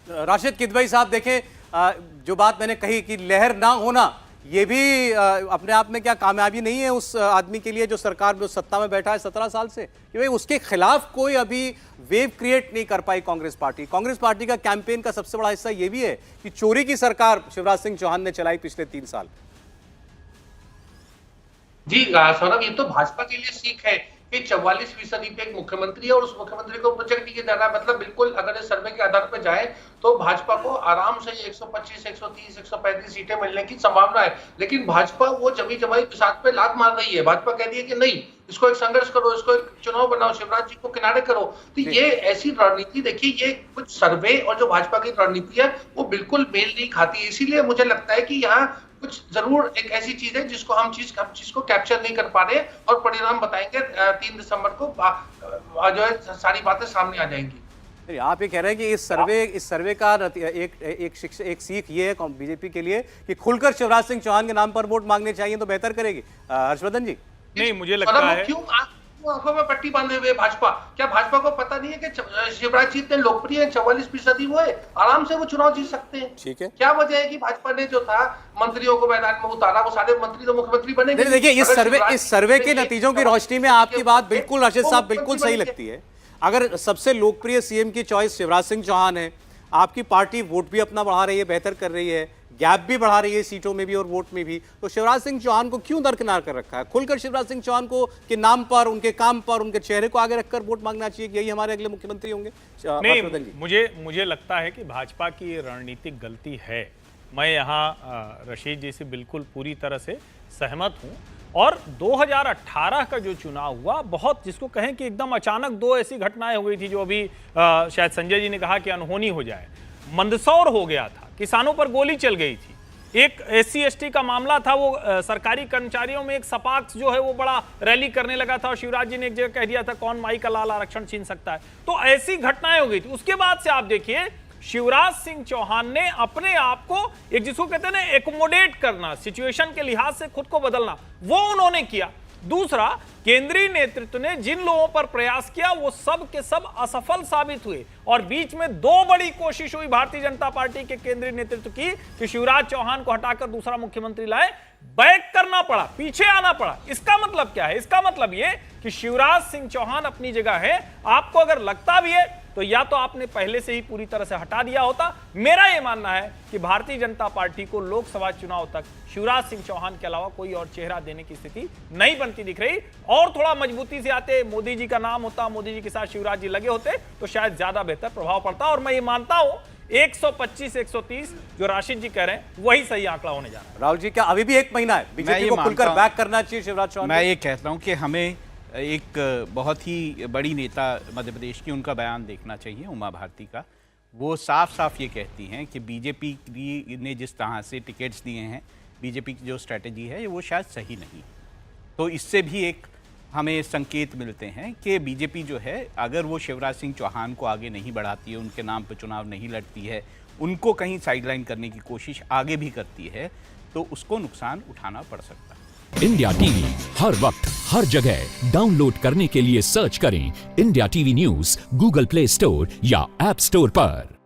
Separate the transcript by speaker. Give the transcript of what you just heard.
Speaker 1: राशिद किदवई साहब देखें, जो बात मैंने कही कि लहर ना होना, ये भी अपने आप में क्या कामयाबी नहीं है उस आदमी के लिए जो सरकार में सत्ता में बैठा है 17 साल से, कि भाई उसके खिलाफ कोई अभी वेव क्रिएट नहीं कर पाई कांग्रेस पार्टी। कांग्रेस पार्टी का कैंपेन का सबसे बड़ा हिस्सा ये भी है कि चोरी की सरकार शिवराज सिंह चौहान ने चलाई पिछले 3 साल।
Speaker 2: जी सौरभ, ये तो भाजपा के लिए सीख है कि 44% पे एक मुख्यमंत्री है और उस मुख्यमंत्री को प्रोजेक्ट नहीं किया जा रहा। मतलब बिल्कुल अगर इस सर्वे के आधार पर जाए तो भाजपा को आराम से 125, 130, 135 सीटें मिलने की संभावना है। लेकिन भाजपा वो जमी जमाई पिसाच पे लात मार रही है। भाजपा कह रही है कि नहीं, इसको एक संघर्ष करो, इसको एक चुनाव बनाओ, शिवराज जी को किनारे करो। तो ये ऐसी रणनीति देखिए, ये कुछ सर्वे और जो भाजपा की रणनीति है वो बिल्कुल मेल नहीं खाती। इसीलिए मुझे लगता है कि यहाँ कुछ जरूर एक ऐसी चीज है जिसको हम चीज को कैप्चर नहीं कर पा रहे और परिणाम बताएंगे 3 दिसंबर को जो है सारी बातें सामने आ जाएंगी।
Speaker 1: आप ये कह रहे हैं कि इस सर्वे का एक सीख ये है बीजेपी के लिए कि खुलकर शिवराज सिंह चौहान के नाम पर वोट मांगने चाहिए तो बेहतर करेगी। हर्षवर्धन जी,
Speaker 3: नहीं, मुझे लगता है
Speaker 2: क्यों आंखों में पट्टी बांधे हुए भाजपा, क्या भाजपा को पता नहीं है कि शिवराज जी इतने लोकप्रिय हैं, 44% वो है, आराम से वो चुनाव जीत सकते हैं।
Speaker 1: ठीक है,
Speaker 2: क्या वजह है कि भाजपा ने जो था मंत्रियों को मैदान में उतारा, वो सारे मंत्री तो मुख्यमंत्री बनेंगे।
Speaker 1: देखिए इस सर्वे के नतीजों की रोशनी में आपकी बात बिल्कुल राशिद साहब बिल्कुल सही लगती है। अगर सबसे लोकप्रिय सीएम की चॉइस शिवराज सिंह चौहान है, आपकी पार्टी वोट भी अपना बढ़ा रही है, बेहतर कर रही है, गैप भी बढ़ा रही है सीटों में भी और वोट में भी, तो शिवराज सिंह चौहान को क्यों दरकिनार कर रखा है? खुलकर शिवराज सिंह चौहान को के नाम पर, उनके काम पर, उनके चेहरे को आगे रखकर वोट मांगना चाहिए कि यही हमारे अगले मुख्यमंत्री होंगे।
Speaker 3: नहीं, मुझे लगता है कि भाजपा की रणनीतिक गलती है। मैं यहाँ रशीद जी से बिल्कुल पूरी तरह से सहमत हूँ। और 2018 का जो चुनाव हुआ, बहुत जिसको कहें कि एकदम अचानक दो ऐसी घटनाएं हो गई थी जो अभी शायद संजय जी ने कहा कि अनहोनी हो जाए। मंदसौर हो गया था, किसानों पर गोली चल गई थी। एक SC ST का मामला था, वो सरकारी कर्मचारियों में एक सपाक्स जो है वो बड़ा रैली करने लगा था और शिवराज जी ने एक जगह कह दिया था कौन माई का लाल आरक्षण छीन सकता है। तो ऐसी घटनाएं हो गई थी। उसके बाद से आप देखिए शिवराज सिंह चौहान ने अपने आप को एक जिसको कहते हैं ना एकोमोडेट करना, सिचुएशन के लिहाज से खुद को बदलना, वो उन्होंने किया। दूसरा, केंद्रीय नेतृत्व ने जिन लोगों पर प्रयास किया वो सब के सब असफल साबित हुए और बीच में 2 बड़ी कोशिश हुई भारतीय जनता पार्टी के केंद्रीय नेतृत्व की कि शिवराज चौहान को हटाकर दूसरा मुख्यमंत्री लाए। बैक करना पड़ा, पीछे आना पड़ा। इसका मतलब क्या है? इसका मतलब यह कि शिवराज सिंह चौहान अपनी जगह है। आपको अगर लगता भी है तो या तो आपने पहले से ही पूरी तरह से हटा दिया होता। मेरा यह मानना है कि भारतीय जनता पार्टी को लोकसभा चुनाव तक शिवराज सिंह चौहान के अलावा कोई और चेहरा देने की स्थिति नहीं बनती दिख रही। और थोड़ा मजबूती से आते, मोदी जी का नाम होता, मोदी जी के साथ शिवराज जी लगे होते तो शायद ज्यादा बेहतर प्रभाव पड़ता। और मैं ये मानता हूं 125, 130 जो राशिद जी कह रहे हैं वही सही आंकड़ा होने जा रहा है।
Speaker 1: राहुल जी, क्या अभी भी 1 महीना है बीजेपी को खुलकर बैक करना चाहिए शिवराज चौहान?
Speaker 4: मैं ये कहता हूं कि हमें एक बहुत ही बड़ी नेता मध्य प्रदेश की, उनका बयान देखना चाहिए, उमा भारती का। वो साफ साफ ये कहती हैं कि बीजेपी ने जिस तरह से टिकट्स दिए हैं, बीजेपी की जो स्ट्रेटजी है वो शायद सही नहीं। तो इससे भी एक हमें संकेत मिलते हैं कि बीजेपी जो है, अगर वो शिवराज सिंह चौहान को आगे नहीं बढ़ाती है, उनके नाम पर चुनाव नहीं लड़ती है, उनको कहीं साइडलाइन करने की कोशिश आगे भी करती है, तो उसको नुकसान उठाना पड़ सकता है।
Speaker 5: इंडिया टीवी हर वक्त हर जगह डाउनलोड करने के लिए सर्च करें India TV news Google play store या ऐप स्टोर पर।